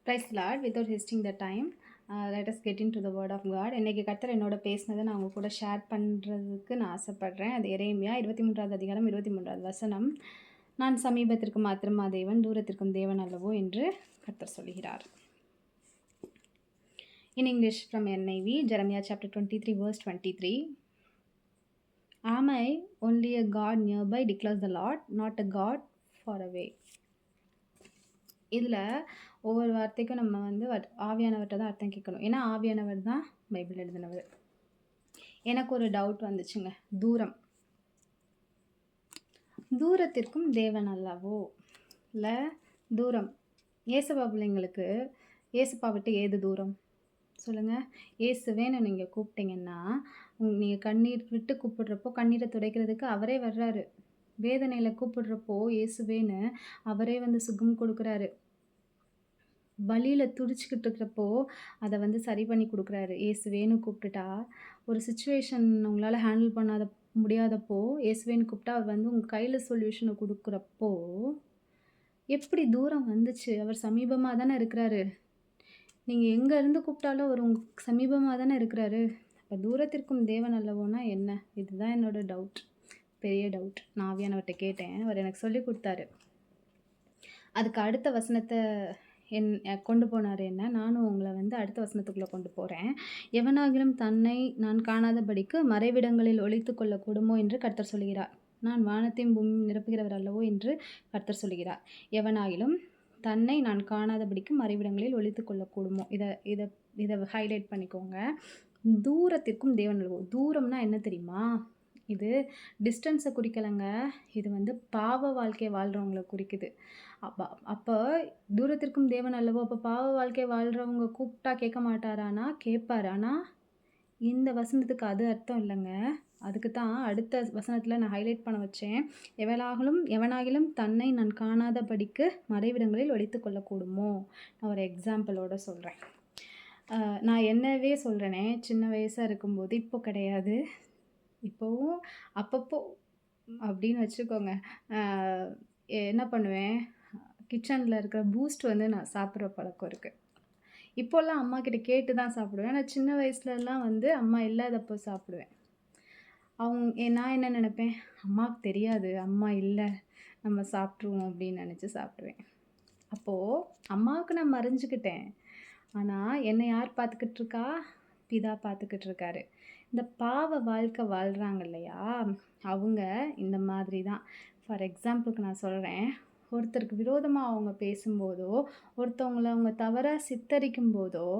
Praise the Lord. Without wasting the time, let us get into the word of God. இன்னைக்கு கர்த்தர் என்னோட பேசினதை நான் உங்க கூட ஷேர் பண்ணுறதுக்கு நான் ஆசைப்படுறேன். அது எரேமியா 23வது அதிகாரம் 23வது வசனம். நான் சமீபத்திற்கு மாத்திரமா தேவன், தூரத்திற்கும் தேவன் அல்லவோ என்று கர்த்தர் சொல்கிறார். In English from NIV, Jeremiah chapter 23 verse 23. Am I only a God nearby, declares the Lord, not a God far away. இதில் ஒவ்வொரு வார்த்தைக்கும் நம்ம வந்து ஆவியானவர்கிட்ட தான் அர்த்தம் கேட்கணும். ஏன்னா ஆவியானவர் தான் பைபிள் எழுதினவர். எனக்கு ஒரு டவுட் வந்துச்சுங்க. தூரத்திற்கும் தேவன் அல்லவோ, இல்லை தூரம். ஏசப்பா பிள்ளைங்களுக்கு ஏசப்பா விட்டு ஏது தூரம் சொல்லுங்கள். ஏசுவேன்னு நீங்கள் கூப்பிட்டீங்கன்னா, நீங்கள் கண்ணீர் விட்டு கூப்பிடுறப்போ கண்ணீரை துடைக்கிறதுக்கு அவரே வர்றாரு. வேதனையில் கூப்பிடுறப்போ இயேசுவேன்னு அவரே வந்து சுகம் கொடுக்குறாரு. வலியில் துடிச்சிக்கிட்டு இருக்கிறப்போ அதை வந்து சரி பண்ணி கொடுக்குறாரு. இயேசுவேன்னு கூப்பிட்டுட்டா, ஒரு சுச்சுவேஷன் உங்களால் ஹேண்டில் பண்ணாத முடியாதப்போ இயேசுவேன்னு கூப்பிட்டா அவர் வந்து உங்கள் கையில் சொல்யூஷனை கொடுக்குறப்போ எப்படி தூரம் வந்துச்சு? அவர் சமீபமாக தானே இருக்கிறாரு. நீங்கள் எங்கேருந்து கூப்பிட்டாலும் அவர் உங்கள் சமீபமாக தானே இருக்கிறாரு. அப்போ தூரத்திற்கும் தேவன் அல்லவோன்னா என்ன? இதுதான் என்னோட டவுட், பெரிய டவுட். நான் ஆவியானவர்கிட்ட கேட்டேன், அவர் எனக்கு சொல்லி கொடுத்தாரு. அதுக்கு அடுத்த வசனத்தை கொண்டு போனார் என்ன. நானும் உங்களை வந்து அடுத்த வசனத்துக்குள்ளே கொண்டு போகிறேன். எவனாகிலும் தன்னை நான் காணாதபடிக்கு மறைவிடங்களில் ஒளித்து கொள்ளக்கூடுமோ என்று கர்த்தர் சொல்கிறார். நான் வானத்தையும் பூமியும் நிரப்புகிறவர் அல்லவோ என்று கர்த்தர் சொல்கிறார். எவனாகிலும் தன்னை நான் காணாதபடிக்கு மறைவிடங்களில் ஒளித்து கொள்ளக்கூடுமோ. இதை ஹைலைட் பண்ணிக்கோங்க. தூரத்திற்கும் தேவன் அல்லவோ. தூரம்னா என்ன தெரியுமா? இது டிஸ்டன்ஸை குறிக்கலைங்க. இது வந்து பாவ வாழ்க்கையை வாழ்கிறவங்கள குறிக்குது. அப்போ தூரத்திற்கும் தேவன் அல்லவோ. அப்போ பாவ வாழ்க்கை வாழ்கிறவங்க கூப்பிட்டா கேட்க மாட்டாரானா? கேட்பார். ஆனால் இந்த வசனத்துக்கு அது அர்த்தம் இல்லைங்க. அதுக்கு தான் அடுத்த வசனத்தில் நான் ஹைலைட் பண்ண வச்சேன். எவனாகிலும் தன்னை நான் காணாதபடிக்கு மறைவிடங்களில் ஒளித்து கொள்ளக்கூடுமோ. நான் ஒரு எக்ஸாம்பிளோட சொல்கிறேன். நான் என்னவே சொல்கிறேனே, சின்ன வயசாக இருக்கும்போது, இப்போ கிடையாது, இப்போவும் அப்பப்போ அப்படின்னு வச்சுக்கோங்க. என்ன பண்ணுவேன், கிச்சனில் இருக்கிற பூஸ்ட் வந்து நான் சாப்பிட்ற பழக்கம் இருக்குது. இப்போல்லாம் அம்மா கிட்ட கேட்டு தான் சாப்பிடுவேன். நான் சின்ன வயசுலலாம் வந்து அம்மா இல்லாதப்போ சாப்பிடுவேன். நான் என்ன நினைப்பேன், அம்மாவுக்கு தெரியாது, அம்மா இல்லை, நம்ம சாப்பிட்ருவோம் அப்படின்னு நினச்சி சாப்பிடுவேன். அப்போது அம்மாவுக்கு நான் மறைஞ்சிக்கிட்டேன். ஆனால் என்னை யார் பார்த்துக்கிட்டு இருக்கா? பிதா பார்த்துக்கிட்டு இருக்காரு. இந்த பாவ வாழ்க்கை வாழ்கிறாங்க இல்லையா, அவங்க இந்த மாதிரி தான். ஃபார் எக்ஸாம்பிளுக்கு நான் சொல்கிறேன். ஒருத்தருக்கு விரோதமாக அவங்க பேசும்போதோ, ஒருத்தவங்களை அவங்க தவறாக சித்தரிக்கும் போதோ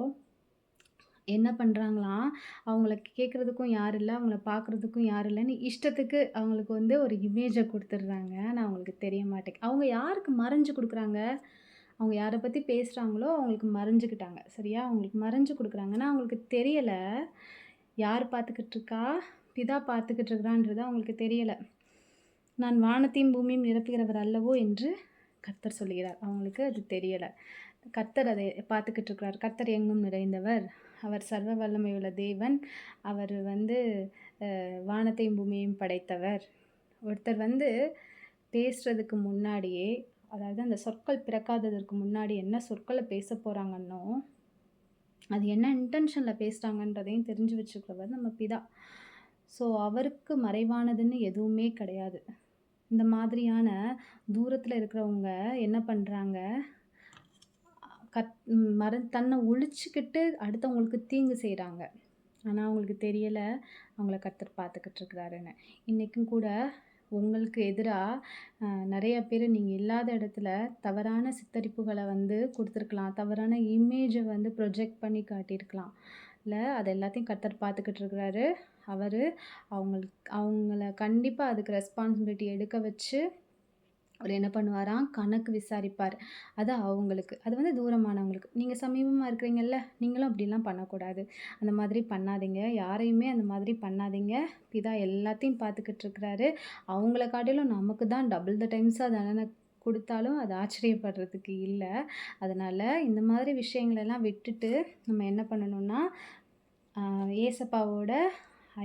என்ன பண்ணுறாங்களாம், அவங்கள கேட்குறதுக்கும் யார் இல்லை, அவங்கள பார்க்குறதுக்கும் யார் இல்லைன்னு இஷ்டத்துக்கு அவங்களுக்கு வந்து ஒரு இமேஜை கொடுத்துட்றாங்க. ஆனால் அவங்களுக்கு தெரிய மாட்டேங்குது. அவங்க யாருக்கு மறைஞ்சு கொடுக்குறாங்க? அவங்க யாரை பற்றி பேசுகிறாங்களோ அவங்களுக்கு மறைஞ்சிக்கிட்டாங்க. சரியா? அவங்களுக்கு மறைஞ்சு கொடுக்குறாங்கன்னா அவங்களுக்கு தெரியலை யார் பார்த்துக்கிட்டு இருக்கா, பிதா பார்த்துக்கிட்டு இருக்கிறான்றது அவங்களுக்கு தெரியலை. நான் வானத்தையும் பூமியும் நிரப்புகிறவர் அல்லவோ என்று கர்த்தர் சொல்கிறார். அவங்களுக்கு அது தெரியலை. கர்த்தர் அதை பார்த்துக்கிட்டு இருக்கிறார். கர்த்தர் எங்கும் நிறைந்தவர், அவர் சர்வ வல்லமையுள்ள தேவன், அவர் வந்து வானத்தையும் பூமியையும் படைத்தவர். ஒருத்தர் வந்து பேசுகிறதுக்கு முன்னாடியே, அதாவது அந்த சொற்கள் பிறக்காததற்கு முன்னாடி என்ன சொற்களை பேச போகிறாங்கன்னோ, அது என்ன இன்டென்ஷனில் பேசுகிறாங்கன்றதையும் தெரிஞ்சு வச்சுக்கிறவர் நம்ம பிதா. ஸோ அவருக்கு மறைவானதுன்னு எதுவுமே கிடையாது. இந்த மாதிரியான தூரத்தில் இருக்கிறவங்க என்ன பண்ணுறாங்க, தன்னை ஒழிச்சிக்கிட்டு அடுத்தவங்களுக்கு தீங்கு செய்கிறாங்க. ஆனால் அவங்களுக்கு தெரியலை அவங்கள கர்த்தர் பார்த்துக்கிட்டு இருக்கிறாருன்னு. இன்றைக்கும் கூட உங்களுக்கு எதிராக நிறைய பேர் நீங்கள் இல்லாத இடத்துல தவறான சித்தரிப்புகளை வந்து கொடுத்துருக்கலாம், தவறான இமேஜை வந்து ப்ரொஜெக்ட் பண்ணி காட்டியிருக்கலாம். இல்லை, அது எல்லாத்தையும் கர்த்தர் பார்த்துக்கிட்டு இருக்கிறாரு. அவங்கள கண்டிப்பாக அதுக்கு ரெஸ்பான்சிபிலிட்டி எடுக்க வச்சு அவர் என்ன பண்ணுவாராம், கணக்கு விசாரிப்பார். அது அவங்களுக்கு, அது வந்து தூரமானவங்களுக்கு. நீங்கள் சமீபமாக இருக்கிறீங்கல்ல, நீங்களும் அப்படிலாம் பண்ணக்கூடாது. அந்த மாதிரி பண்ணாதீங்க, யாரையுமே அந்த மாதிரி பண்ணாதீங்க. பிதா எல்லாத்தையும் பார்த்துக்கிட்டு இருக்கிறாரு. அவங்கள காட்டிலும் நமக்கு தான் டபுள் த டைம்ஸாக தண்டனை கொடுத்தாலும் அது ஆச்சரியப்படுறதுக்கு இல்லை. அதனால் இந்த மாதிரி விஷயங்களெல்லாம் விட்டுட்டு நம்ம என்ன பண்ணணும்னா, ஏசப்பாவோட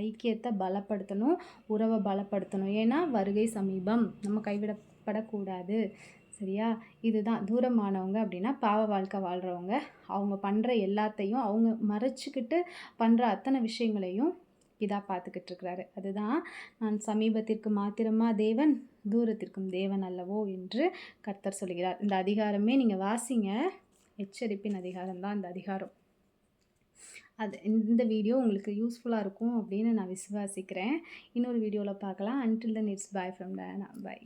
ஐக்கியத்தை பலப்படுத்தணும், உறவை பலப்படுத்தணும். ஏன்னா வருகை சமீபம், நம்ம கைவிடப்படக்கூடாது. சரியா? இதுதான் தூரமானவங்க அப்படின்னா, பாவ வாழ்க்கை வாழ்றவங்க. அவங்க பண்ற எல்லாத்தையும் அவங்க மறைச்சுக்கிட்டு பண்ற அத்தனை விஷயங்களையும் பிதா பார்த்துக்கிட்டு இருக்கிறாரு. அதுதான் நான் சமீபத்திற்கு மாத்திரமா தேவன், தூரத்திற்கும் தேவன் அல்லவோ என்று கர்த்தர் சொல்கிறார். இந்த அதிகாரமே நீங்க வாசிங்க. எச்சரிப்பின் அதிகாரம் தான் இந்த அதிகாரம். இந்த வீடியோ உங்களுக்கு யூஸ்ஃபுல்லா இருக்கும் அப்படின்னு நான் விசுவாசிக்கிறேன். இன்னொரு வீடியோல பார்க்கலாம். Until then it's bye from Diana. By.